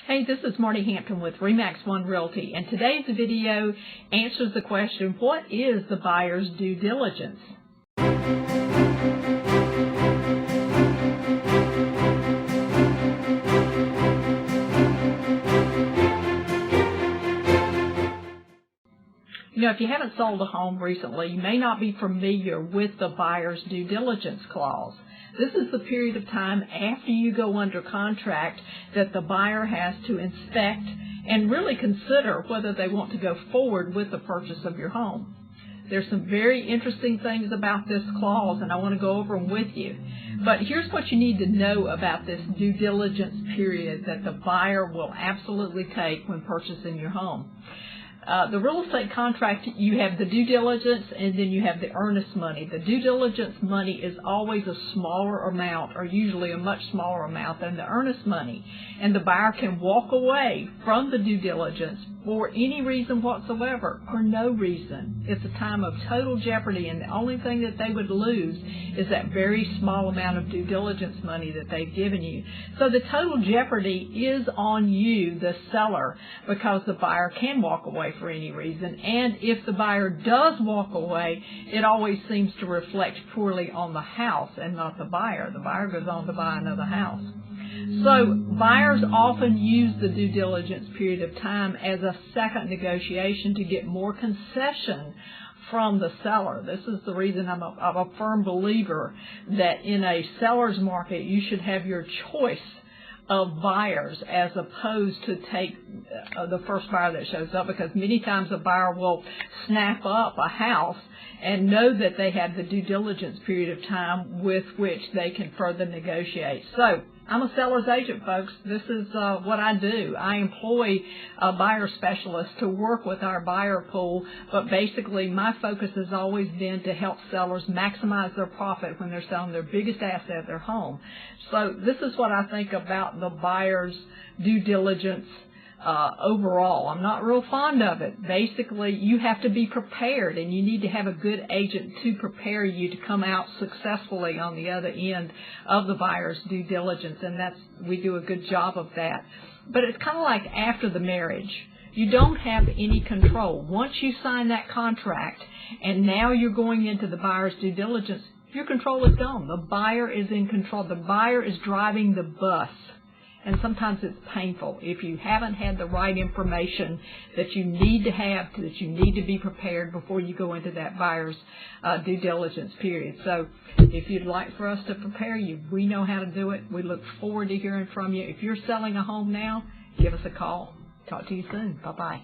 Hey, this is Marty Hampton with RE/MAX One Realty, and today's video answers the question, what is the buyer's due diligence? You know, if you haven't sold a home recently, you may not be familiar with the buyer's due diligence clause. This is the period of time after you go under contract that the buyer has to inspect and really consider whether they want to go forward with the purchase of your home. There's some very interesting things about this clause, and I want to go over them with you. But here's what you need to know about this due diligence period that the buyer will absolutely take when purchasing your home. The real estate contract, you have the due diligence and then you have the earnest money. The due diligence money is always a smaller amount, or usually a much smaller amount than the earnest money. And the buyer can walk away from the due diligence for any reason whatsoever, or no reason. It's a time of total jeopardy, and the only thing that they would lose is that very small amount of due diligence money that they've given you. So the total jeopardy is on you, the seller, because the buyer can walk away for any reason, and if the buyer does walk away, it always seems to reflect poorly on the house and not the buyer. The buyer goes on to buy another house. So buyers often use the due diligence period of time as a second negotiation to get more concession from the seller. This is the reason I'm a firm believer that in a seller's market you should have your choice of buyers as opposed to take the first buyer that shows up, because many times a buyer will snap up a house and know that they have the due diligence period of time with which they can further negotiate. So I'm a seller's agent, folks. This is what I do. I employ buyer specialists to work with our buyer pool, but basically my focus has always been to help sellers maximize their profit when they're selling their biggest asset, their home. So this is what I think about the buyer's due diligence overall. I'm not real fond of it. Basically, you have to be prepared, and you need to have a good agent to prepare you to come out successfully on the other end of the buyer's due diligence, and we do a good job of that. But it's kind of like after the marriage. You don't have any control. Once you sign that contract and now you're going into the buyer's due diligence, your control is gone. The buyer is in control. The buyer is driving the bus. And sometimes it's painful if you haven't had the right information that you need to have, that you need to be prepared before you go into that buyer's due diligence period. So if you'd like for us to prepare you, we know how to do it. We look forward to hearing from you. If you're selling a home now, give us a call. Talk to you soon. Bye-bye.